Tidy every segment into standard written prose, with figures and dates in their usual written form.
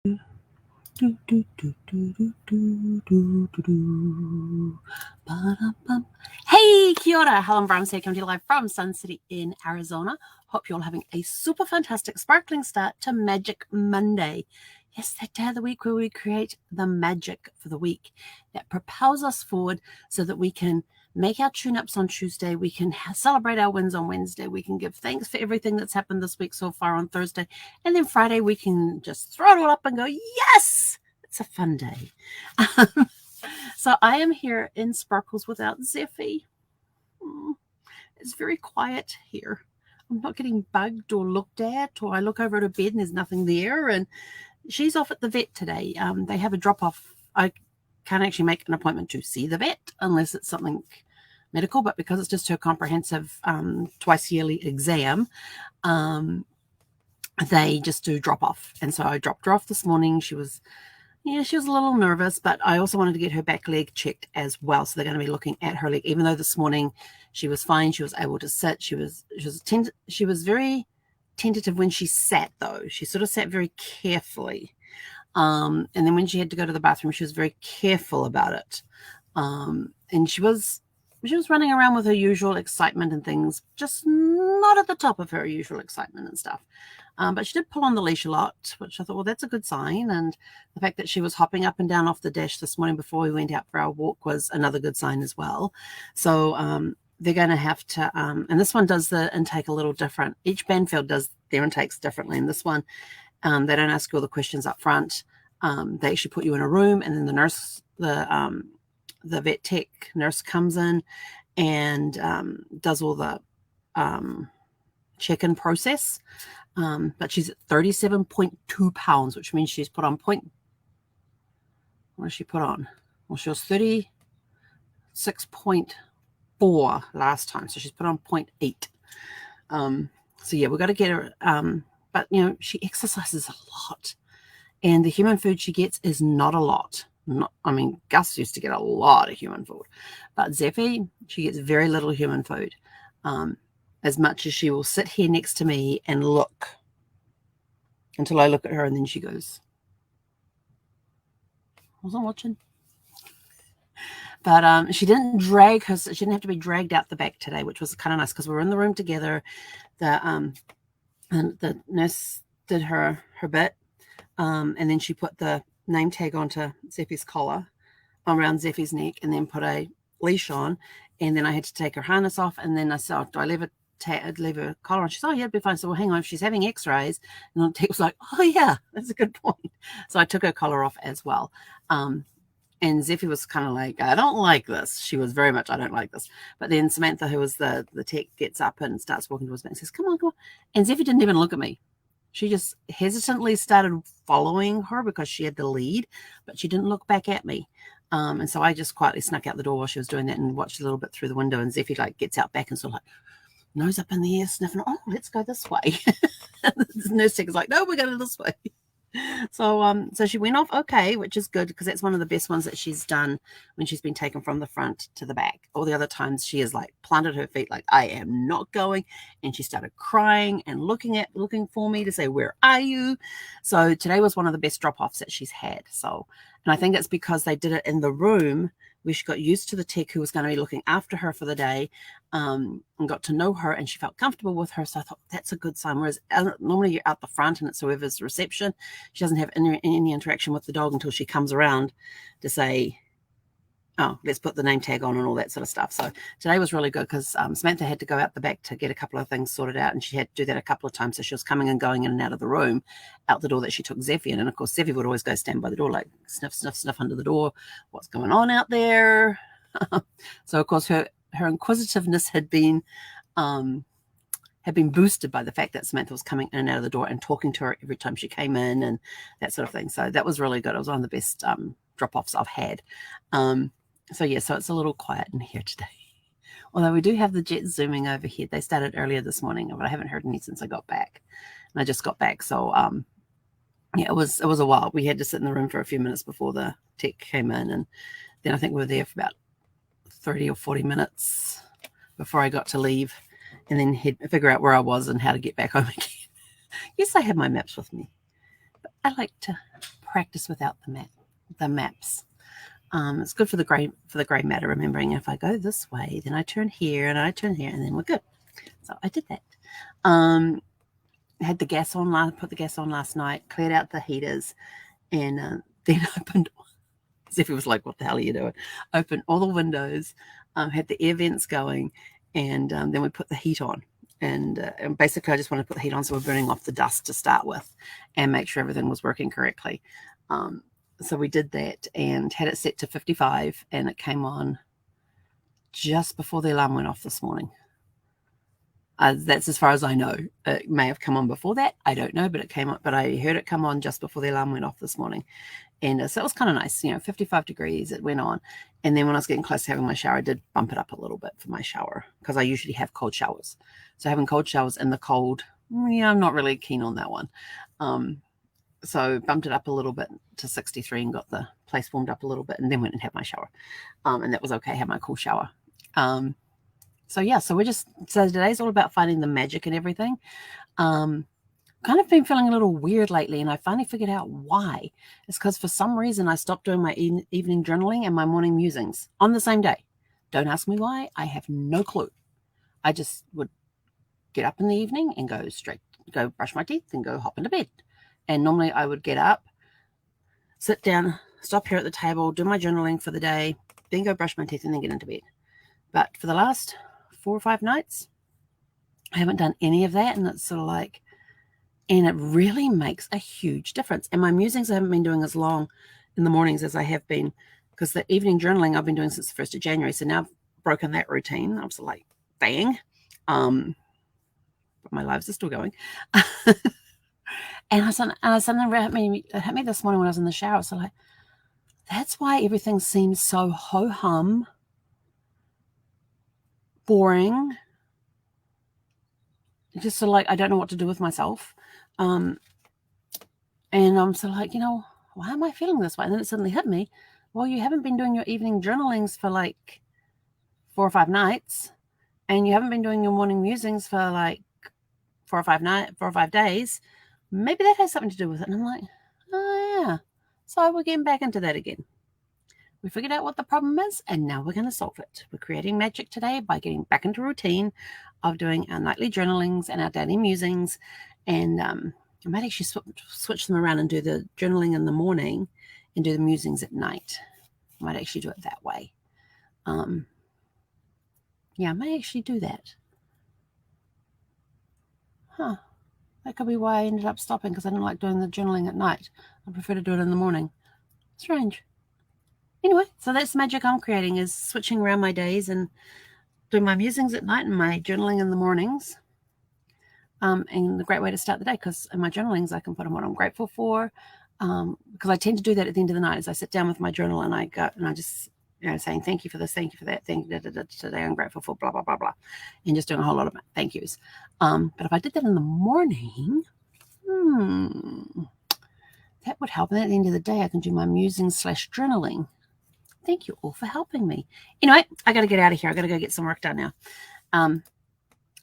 Do, do, do, do, do, do, do, do, do. Ba-dum-bum. Hey, kia ora. Helen Brahms here, coming to you live from Sun City in Arizona. Hope you're all having a super fantastic, sparkling start to Magic Monday. Yes, that day of the week where we create the magic for the week that propels us forward so that we can make our tune-ups on Tuesday. We can celebrate our wins on Wednesday. We can give thanks for everything that's happened this week so far on Thursday. And then Friday, we can just throw it all up and go, yes, it's a fun day. So I am here in Sparkles without Zeffy. It's very quiet here. I'm not getting bugged or looked at, or I look over at her bed and there's nothing there. And she's off at the vet today. They have a drop-off. I can't actually make an appointment to see the vet unless it's something medical, but because it's just her comprehensive twice yearly exam, they just do drop-off. And so I dropped her off this morning. She was a little nervous, but I also wanted to get her back leg checked as well. So they're going to be looking at her leg, even though this morning she was fine. She was able to sit. She was very tentative when she sat, though. She sort of sat very carefully. And then when she had to go to the bathroom, she was very careful about it. And she was running around with her usual excitement and things, just not at the top of her usual excitement and stuff. But she did pull on the leash a lot, which I thought, well, that's a good sign. And the fact that she was hopping up and down off the dash this morning before we went out for our walk was another good sign as well. So they're going to have to, and this one does the intake a little different. Each Banfield does their intakes differently. And this one, they don't ask you all the questions up front. They actually put you in a room, and then the nurse, the vet tech nurse comes in and does all the check-in process. But she's at 37.2 pounds, which means she's put on what did she put on? Well, she was 36.4 last time, so she's put on 0.8. So yeah, we've got to get her, but she exercises a lot, and the human food she gets is not a lot. Gus used to get a lot of human food, but Zeffy, she gets very little human food. As much as she will sit here next to me and look until I look at her, and then she goes, I wasn't watching. But she didn't drag her. She didn't have to be dragged out the back today, which was kind of nice because we were in the room together. And the nurse did her bit, and then she put the name tag onto Zeffy's collar around Zeffy's neck, and then put a leash on. And then I had to take her harness off, and then I said, "Do I leave her collar on?" She said, "Oh yeah, it'd be fine." So, well, hang on, if she's having X-rays, and the tech was like, "Oh yeah, that's a good point." So I took her collar off as well. And Zeffy was kind of like, "I don't like this." She was very much, "I don't like this." But then Samantha, who was the tech, gets up and starts walking towards me and says, "Come on, come on." And Zeffy didn't even look at me. She just hesitantly started following her because she had the lead, but she didn't look back at me. And so I just quietly snuck out the door while she was doing that and watched a little bit through the window. And Zeffy gets out back and sort of like nose up in the air, sniffing. "Oh, let's go this way." The nurse tech is like, "No, we're going this way." So she went off okay, which is good because that's one of the best ones that she's done when she's been taken from the front to the back. All the other times she has planted her feet like, "I am not going," and she started crying and looking for me to say, "Where are you?" So today was one of the best drop-offs that she's had. And I think it's because they did it in the room where she got used to the tech who was going to be looking after her for the day, and got to know her, and she felt comfortable with her. So I thought that's a good sign. Whereas normally you're out the front and it's whoever's reception. She doesn't have any interaction with the dog until she comes around to say, "Oh, let's put the name tag on," and all that sort of stuff. So today was really good because Samantha had to go out the back to get a couple of things sorted out, and she had to do that a couple of times. So she was coming and going in and out of the room, out the door that she took Zeffy in. And of course, Zeffy would always go stand by the door, like sniff, sniff, sniff under the door. What's going on out there? So of course, her inquisitiveness had been boosted by the fact that Samantha was coming in and out of the door and talking to her every time she came in and that sort of thing. So that was really good. It was one of the best drop-offs I've had. So it's a little quiet in here today. Although we do have the jets zooming overhead. They started earlier this morning, but I haven't heard any since I got back. And I just got back. So it was a while. We had to sit in the room for a few minutes before the tech came in. And then I think we were there for about 30 or 40 minutes before I got to leave and then figure out where I was and how to get back home again. Yes, I have my maps with me. But I like to practice without the maps. It's good for the gray matter, remembering if I go this way, then I turn here and I turn here, and then we're good. So I did that. Had the gas on, put the gas on last night, cleared out the heaters, and then opened. Zephyr was like, "What the hell are you doing?" Opened all the windows, had the air vents going, and then we put the heat on. And basically, I just wanted to put the heat on so we're burning off the dust to start with, and make sure everything was working correctly. So we did that and had it set to 55, and it came on just before the alarm went off this morning. That's as far as I know. It may have come on before that. I don't know, but it came up. But I heard it come on just before the alarm went off this morning. And so it was kind of nice, 55 degrees, it went on. And then when I was getting close to having my shower, I did bump it up a little bit for my shower because I usually have cold showers. So having cold showers in the cold, I'm not really keen on that one. So bumped it up a little bit to 63 and got the place warmed up a little bit, and then went and had my shower. And that was okay, had my cool shower. So today's all about finding the magic in everything. Kind of been feeling a little weird lately, and I finally figured out why. It's because for some reason I stopped doing my evening journaling and my morning musings on the same day. Don't ask me why. I have no clue. I just would get up in the evening and go brush my teeth and go hop into bed. And normally I would get up, sit down, stop here at the table, do my journaling for the day, then go brush my teeth and then get into bed. But for the last 4 or 5 nights, I haven't done any of that, and it's sort of like, and it really makes a huge difference. And my musings I haven't been doing as long in the mornings as I have been, because the evening journaling I've been doing since the 1st of January. So now I've broken that routine. I was like, bang. But my lives are still going. And something it hit me this morning when I was in the shower. So like, that's why everything seems so ho-hum, boring. Just sort of like, I don't know what to do with myself. And I'm sort of like, why am I feeling this way? And then it suddenly hit me, well, you haven't been doing your evening journalings for like 4 or 5 nights, and you haven't been doing your morning musings for like 4 or 5 days. Maybe that has something to do with it. And I'm like, oh yeah. So we're getting back into that again. We figured out what the problem is, and now we're going to solve it. We're creating magic today by getting back into routine of doing our nightly journalings and our daily musings. And I might actually switch them around and do the journaling in the morning and do the musings at night. I might actually do it that way. Yeah, I may actually do that. That could be why I ended up stopping, because I didn't like doing the journaling at night. I prefer to do it in the morning. Strange. Anyway, so that's the magic I'm creating, is switching around my days and doing my musings at night and my journaling in the mornings. And the great way to start the day, because in my journalings I can put on what I'm grateful for, because I tend to do that at the end of the night as I sit down with my journal and I go and I just saying thank you for this, thank you for that, thank you, today I'm grateful for blah blah blah blah, and just doing a whole lot of thank yous. But if I did that in the morning, that would help. And at the end of the day I can do my musings / journaling. Thank you all for helping me. Anyway, I got to get out of here. I got to go get some work done now.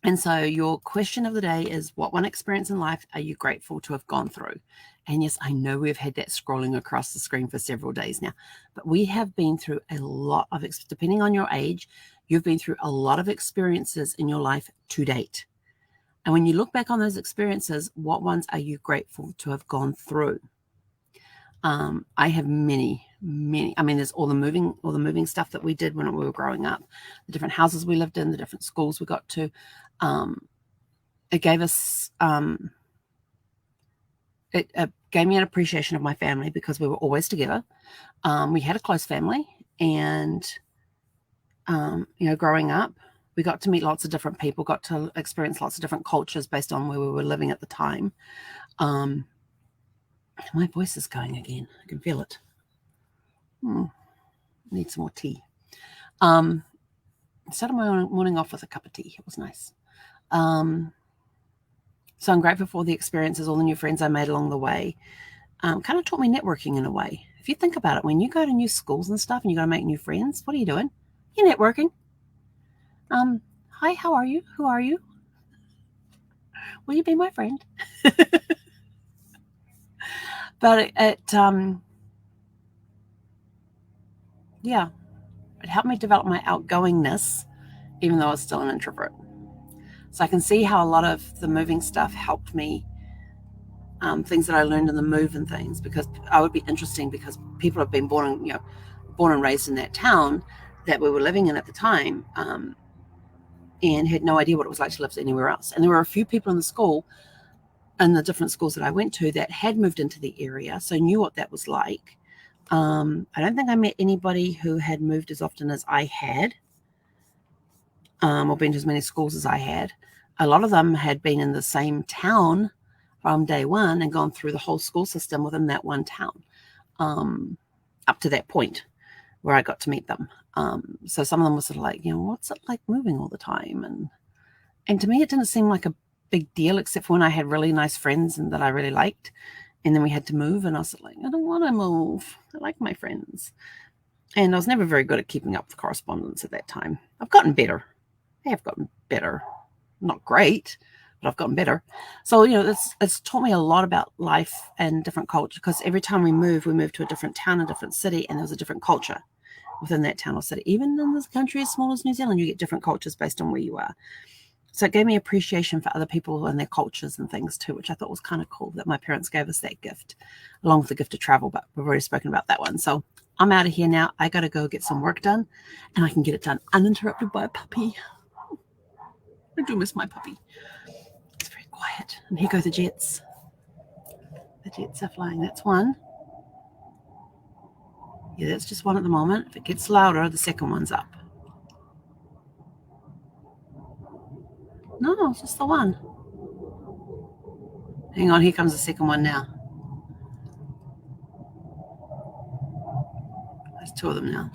And so your question of the day is, what one experience in life are you grateful to have gone through? And yes, I know we've had that scrolling across the screen for several days now, but we have been through a lot of, depending on your age, you've been through a lot of experiences in your life to date. And when you look back on those experiences, what ones are you grateful to have gone through? I have many. I mean, there's all the moving stuff that we did when we were growing up, the different houses we lived in, the different schools we got to. It gave us, it gave me an appreciation of my family, because we were always together. We had a close family, and, growing up, we got to meet lots of different people, got to experience lots of different cultures based on where we were living at the time. My voice is going again. I can feel it. Need some more tea. Started my morning off with a cup of tea. It was nice. So I'm grateful for all the experiences, all the new friends I made along the way. Kind of taught me networking in a way. If you think about it, when you go to new schools and stuff and you got to make new friends, what are you doing? You're networking. Hi, how are you? Who are you? Will you be my friend? But yeah, it helped me develop my outgoingness, even though I was still an introvert. So I can see how a lot of the moving stuff helped me, things that I learned in the move and things, because I would be interesting because people have been born and raised in that town that we were living in at the time, and had no idea what it was like to live anywhere else. And there were a few people in the school, in the different schools that I went to, that had moved into the area, so knew what that was like. I don't think I met anybody who had moved as often as I had, or been to as many schools as I had. A lot of them had been in the same town from day one and gone through the whole school system within that one town, up to that point where I got to meet them. So some of them were sort of like, what's it like moving all the time? And to me, it didn't seem like a big deal, except for when I had really nice friends and that I really liked. And then we had to move, and I was like, I don't want to move. I like my friends. And I was never very good at keeping up the correspondence at that time. I've gotten better. I have gotten better. Not great, but I've gotten better. So, it's taught me a lot about life and different culture, because every time we move to a different town, a different city, and there was a different culture within that town or city. Even in this country as small as New Zealand, you get different cultures based on where you are. So it gave me appreciation for other people and their cultures and things too, which I thought was kind of cool that my parents gave us that gift, along with the gift of travel, but we've already spoken about that one. So I'm out of here now. I got to go get some work done, and I can get it done uninterrupted by a puppy. I do miss my puppy. It's very quiet. And here go the jets. The jets are flying. That's one. Yeah, that's just one at the moment. If it gets louder, the second one's up. No, it's just the one. Hang on, here comes the second one now. There's two of them now.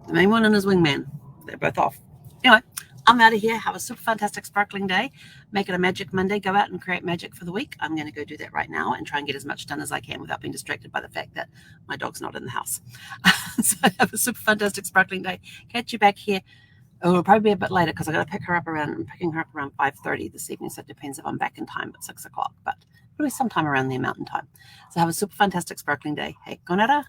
The main one and his wingman. They're both off. Anyway, I'm out of here. Have a super fantastic sparkling day. Make it a magic Monday. Go out and create magic for the week. I'm going to go do that right now and try and get as much done as I can without being distracted by the fact that my dog's not in the house. So have a super fantastic sparkling day. Catch you back here. It'll probably be a bit later because I got to pick her up I'm picking her up around 5:30 this evening, so it depends if I'm back in time at 6 o'clock, but it'll be sometime around the mountain time. So have a super fantastic sparkling day. Hey, konara.